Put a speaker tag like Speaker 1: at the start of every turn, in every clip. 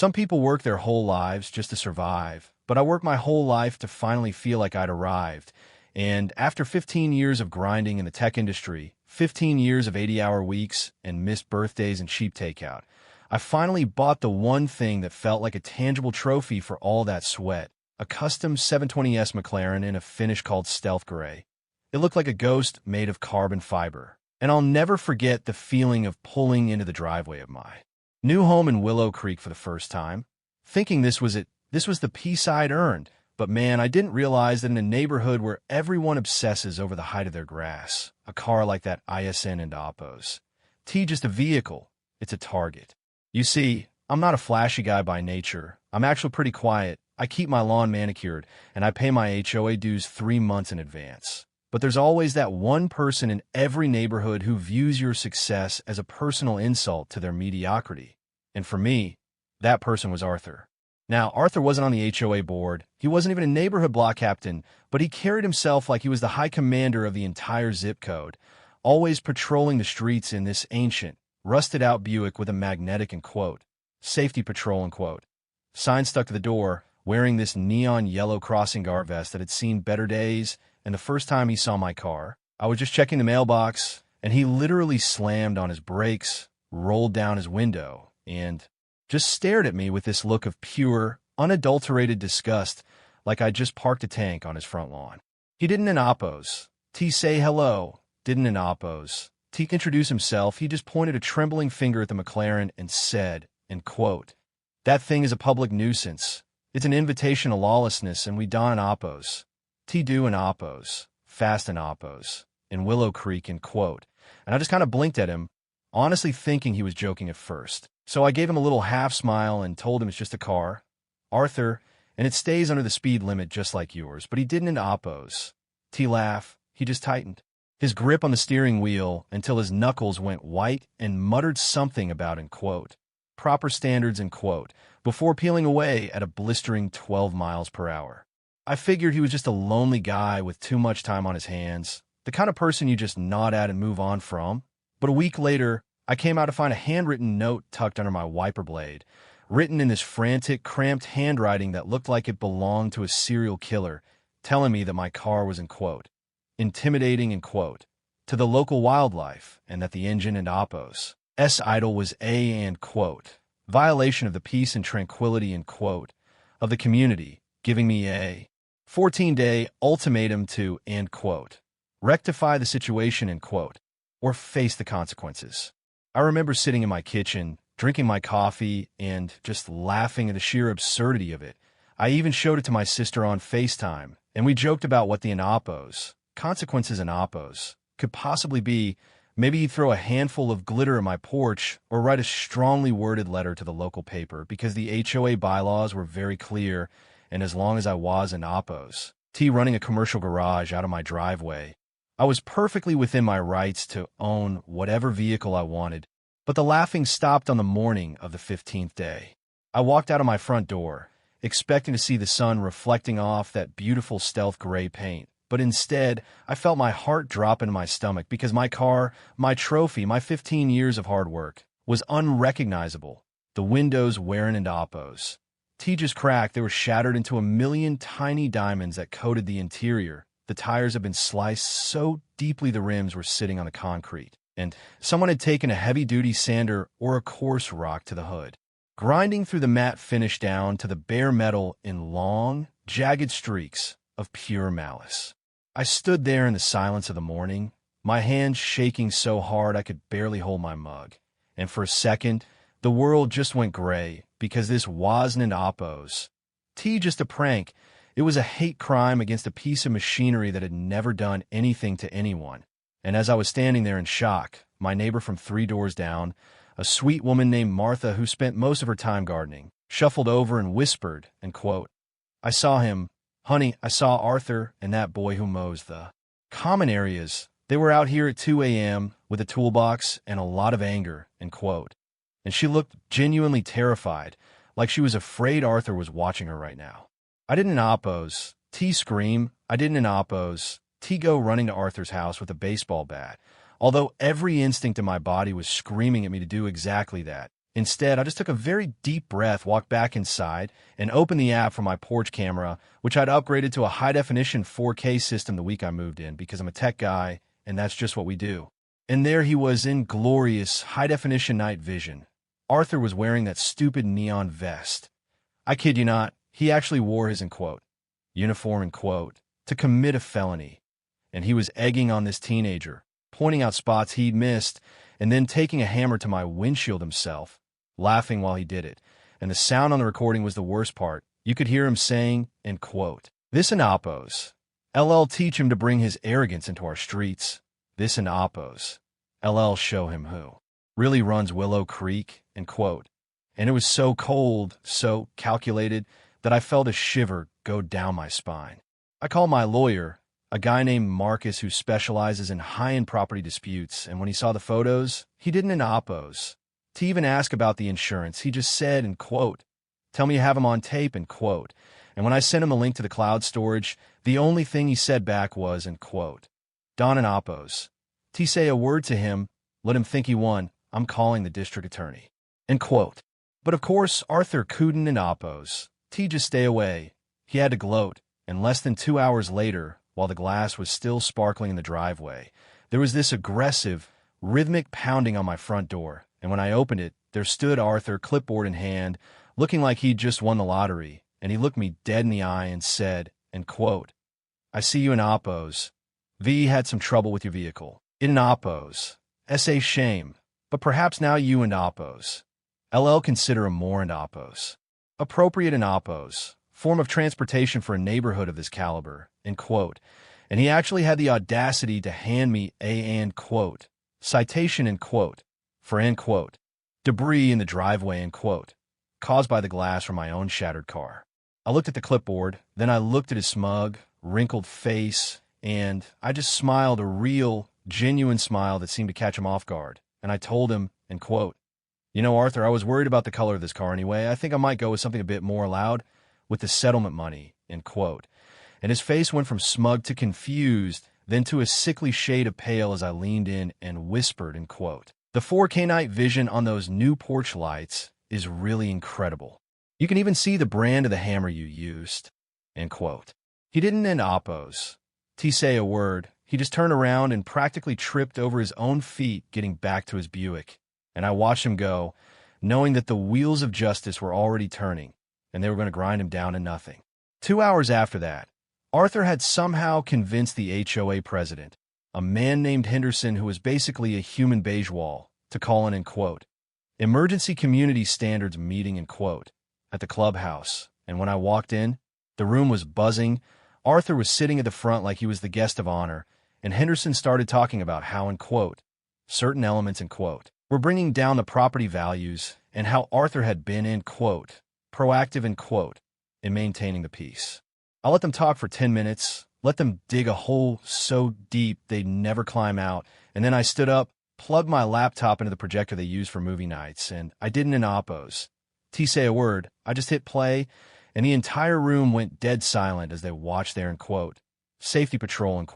Speaker 1: Some people work their whole lives just to survive, but I worked my whole life to finally feel like I'd arrived. And after 15 years of grinding in the tech industry, 15 years of 80-hour weeks, and missed birthdays and cheap takeout, I finally bought the one thing that felt like a tangible trophy for all that sweat, a custom 720S McLaren in a finish called Stealth Gray. It looked like a ghost made of carbon fiber, and I'll never forget the feeling of pulling into the driveway of my new home in Willow Creek for the first time, thinking this was it. This was the peace I'd earned. But man, I didn't realize that in a neighborhood where everyone obsesses over the height of their grass, a car like that ISN and Oppos, T just a vehicle, it's a target. You see, I'm not a flashy guy by nature. I'm actually pretty quiet. I keep my lawn manicured, and I pay my HOA dues 3 months in advance. But there's always that one person in every neighborhood who views your success as a personal insult to their mediocrity. And for me, that person was Arthur. Now, Arthur wasn't on the HOA board, he wasn't even a neighborhood block captain, but he carried himself like he was the high commander of the entire zip code, always patrolling the streets in this ancient, rusted-out Buick with a magnetic and quote, safety patrol and quote, sign stuck to the door, wearing this neon yellow crossing guard vest that had seen better days, and the first time he saw my car, I was just checking the mailbox, and he literally slammed on his brakes, rolled down his window, and just stared at me with this look of pure, unadulterated disgust, like I'd just parked a tank on his front lawn. He didn't in Oppos. T say hello. Didn't in Oppos. T introduce himself. He just pointed a trembling finger at the McLaren and said, and quote, that thing is a public nuisance. It's an invitation to lawlessness, and we don in Oppos. T do in Oppos. Fast in Oppos. In Willow Creek, and quote. And I just kind of blinked at him, honestly thinking he was joking at first. So I gave him a little half smile and told him it's just a car, Arthur, and it stays under the speed limit just like yours, but he didn't in Oppos. T laugh, he just tightened his grip on the steering wheel until his knuckles went white and muttered something about, in quote, proper standards, in quote, before peeling away at a blistering 12 miles per hour. I figured he was just a lonely guy with too much time on his hands, the kind of person you just nod at and move on from. But a week later, I came out to find a handwritten note tucked under my wiper blade, written in this frantic, cramped handwriting that looked like it belonged to a serial killer, telling me that my car was, in quote, intimidating, in quote, to the local wildlife, and that the engine and Oppos' idle was a, and quote, violation of the peace and tranquility, in quote, of the community, giving me a 14-day ultimatum to, and quote, rectify the situation, in quote, or face the consequences. I remember sitting in my kitchen, drinking my coffee, and just laughing at the sheer absurdity of it. I even showed it to my sister on FaceTime, and we joked about what the consequences in Oppos, could possibly be. Maybe he'd throw a handful of glitter at my porch or write a strongly worded letter to the local paper because the HOA bylaws were very clear, and as long as I was in Oppos, running a commercial garage out of my driveway, I was perfectly within my rights to own whatever vehicle I wanted. But the laughing stopped on the morning of the 15th day. I walked out of my front door, expecting to see the sun reflecting off that beautiful stealth gray paint. But instead, I felt my heart drop into my stomach because my car, my trophy, my 15 years of hard work, was unrecognizable. The windows wearing into Oppos. T just cracked. They were shattered into a million tiny diamonds that coated the interior. The tires had been sliced so deeply the rims were sitting on the concrete, and someone had taken a heavy-duty sander or a coarse rock to the hood, grinding through the matte finish down to the bare metal in long, jagged streaks of pure malice. I stood there in the silence of the morning, my hands shaking so hard I could barely hold my mug, and for a second, the world just went gray because this wasn't an Oppos. T just a prank. It was a hate crime against a piece of machinery that had never done anything to anyone. And as I was standing there in shock, my neighbor from 3 doors down, a sweet woman named Martha who spent most of her time gardening, shuffled over and whispered, and quote, I saw him. Honey, I saw Arthur and that boy who mows the common areas. They were out here at 2 a.m. with a toolbox and a lot of anger, and quote. And she looked genuinely terrified, like she was afraid Arthur was watching her right now. I didn't in Oppos. T scream. I didn't in Oppos. T go running to Arthur's house with a baseball bat, although every instinct in my body was screaming at me to do exactly that. Instead, I just took a very deep breath, walked back inside, and opened the app for my porch camera, which I'd upgraded to a high-definition 4K system the week I moved in because I'm a tech guy, and that's just what we do. And there he was in glorious high-definition night vision. Arthur was wearing that stupid neon vest. I kid you not, he actually wore his, uniform, to commit a felony. And he was egging on this teenager, pointing out spots he'd missed, and then taking a hammer to my windshield himself, laughing while he did it. And the sound on the recording was the worst part. You could hear him saying, "This and Oppos. LL teach him to bring his arrogance into our streets. This and Oppos. LL show him who really runs Willow Creek," And it was so cold, so calculated, that I felt a shiver go down my spine. I called my lawyer, a guy named Marcus who specializes in high-end property disputes, and when he saw the photos, he didn't Oppos. To even ask about the insurance, he just said, "Tell me you have him on tape," And when I sent him a link to the cloud storage, the only thing he said back was, "Don and Oppos. T say a word to him, let him think he won. I'm calling the district attorney." But of course, Arthur couldn't Oppos. T just stay away. He had to gloat, and less than 2 hours later, while the glass was still sparkling in the driveway, there was this aggressive, rhythmic pounding on my front door, and when I opened it, there stood Arthur, clipboard in hand, looking like he'd just won the lottery, and he looked me dead in the eye and said, "I see you in Oppos. V had some trouble with your vehicle. In Oppos. S.A. shame, but perhaps now you and Oppos. LL consider him more and Oppos. Appropriate in Oppos. Form of transportation for a neighborhood of this caliber," And he actually had the audacity to hand me a citation, for debris in the driveway, caused by the glass from my own shattered car. I looked at the clipboard, then I looked at his smug, wrinkled face, and I just smiled, a real, genuine smile that seemed to catch him off guard. And I told him, "Arthur, I was worried about the color of this car anyway. I think I might go with something a bit more loud with the settlement money," And his face went from smug to confused, then to a sickly shade of pale as I leaned in and whispered, "The 4K night vision on those new porch lights is really incredible. You can even see the brand of the hammer you used," He didn't Oppos. T say a word. He just turned around and practically tripped over his own feet getting back to his Buick. And I watched him go, knowing that the wheels of justice were already turning, and they were going to grind him down to nothing. 2 hours after that, Arthur had somehow convinced the HOA president, a man named Henderson who was basically a human beige wall, to call an emergency community standards meeting at the clubhouse. And when I walked in, the room was buzzing. Arthur was sitting at the front like he was the guest of honor, and Henderson started talking about how, certain elements, were bringing down the property values, and how Arthur had been, proactive, in maintaining the peace. I let them talk for 10 minutes, let them dig a hole so deep they'd never climb out, and then I stood up, plugged my laptop into the projector they use for movie nights, and I didn't Oppos. T say a word, I just hit play, and the entire room went dead silent as they watched their, safety patrol,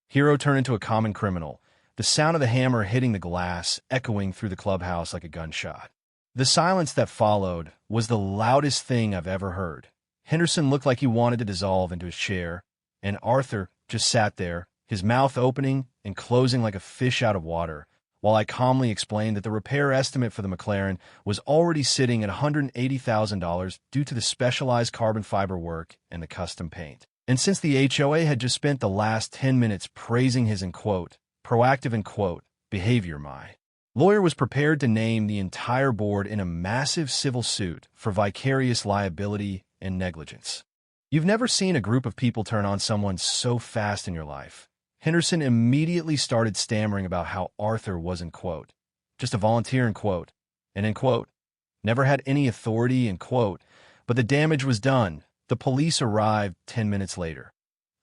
Speaker 1: Hero turned into a common criminal, the sound of the hammer hitting the glass echoing through the clubhouse like a gunshot. The silence that followed was the loudest thing I've ever heard. Henderson looked like he wanted to dissolve into his chair, and Arthur just sat there, his mouth opening and closing like a fish out of water, while I calmly explained that the repair estimate for the McLaren was already sitting at $180,000 due to the specialized carbon fiber work and the custom paint. And since the HOA had just spent the last 10 minutes praising his, proactive, behavior, my lawyer was prepared to name the entire board in a massive civil suit for vicarious liability and negligence. You've never seen a group of people turn on someone so fast in your life. Henderson immediately started stammering about how Arthur was, just a volunteer, and, never had any authority, but the damage was done. The police arrived 10 minutes later.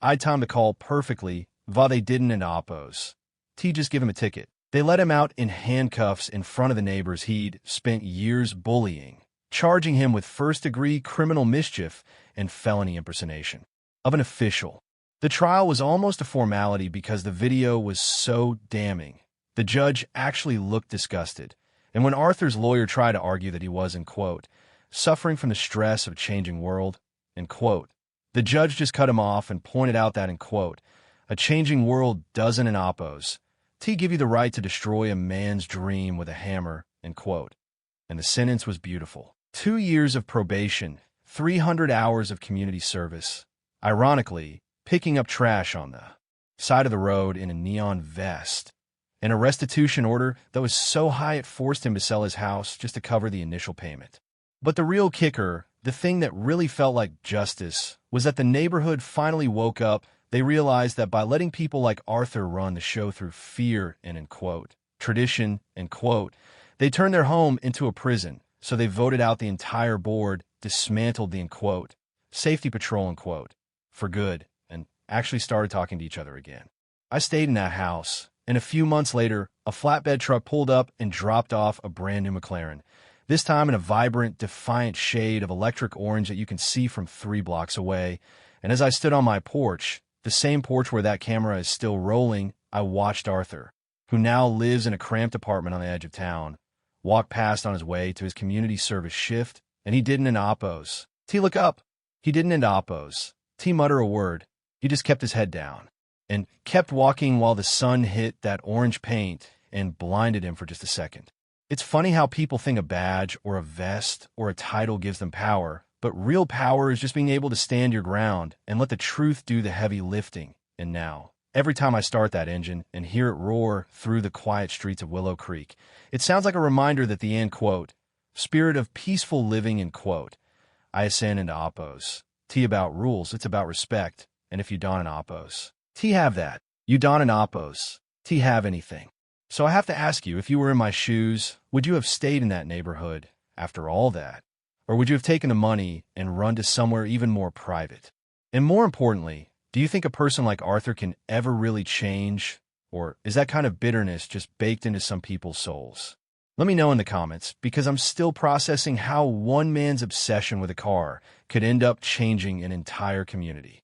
Speaker 1: I'd timed the call perfectly, while they didn't Oppos. T just give him a ticket. They let him out in handcuffs in front of the neighbors he'd spent years bullying, charging him with first-degree criminal mischief and felony impersonation of an official. The trial was almost a formality because the video was so damning. The judge actually looked disgusted, And when Arthur's lawyer tried to argue that he was, in quote, suffering from the stress of a changing world, in quote, the judge just cut him off and pointed out that, in quote, a changing world doesn't in oppose T give you the right to destroy a man's dream with a hammer, end quote. And the sentence was beautiful. 2 years of probation, 300 hours of community service. Ironically, picking up trash on the side of the road in a neon vest. And a restitution order that was so high it forced him to sell his house just to cover the initial payment. But the real kicker, the thing that really felt like justice, was that the neighborhood finally woke up. They realized that by letting people like Arthur run the show through fear and, in quote, tradition, end quote, they turned their home into a prison. So they voted out the entire board, dismantled the, in quote, safety patrol, end quote, for good, and actually started talking to each other again. I stayed in that house, and a few months later, a flatbed truck pulled up and dropped off a brand new McLaren, this time in a vibrant, defiant shade of electric orange that you can see from 3 blocks away. And as I stood on my porch, the same porch where that camera is still rolling, I watched Arthur, who now lives in a cramped apartment on the edge of town, walk past on his way to his community service shift, and he didn't oppose. T look up. He didn't oppose. T mutter a word. He just kept his head down and kept walking while the sun hit that orange paint and blinded him for just a second. It's funny how people think a badge or a vest or a title gives them power, but real power is just being able to stand your ground and let the truth do the heavy lifting. And now, every time I start that engine and hear it roar through the quiet streets of Willow Creek, it sounds like a reminder that the, end quote, spirit of peaceful living, end quote, I ascend into oppose. T about rules, it's about respect. And if you don an oppose, T have that. You don an oppose, T have anything. So I have to ask you, if you were in my shoes, would you have stayed in that neighborhood after all that? Or would you have taken the money and run to somewhere even more private? And more importantly, do you think a person like Arthur can ever really change? Or is that kind of bitterness just baked into some people's souls? Let me know in the comments, because I'm still processing how one man's obsession with a car could end up changing an entire community.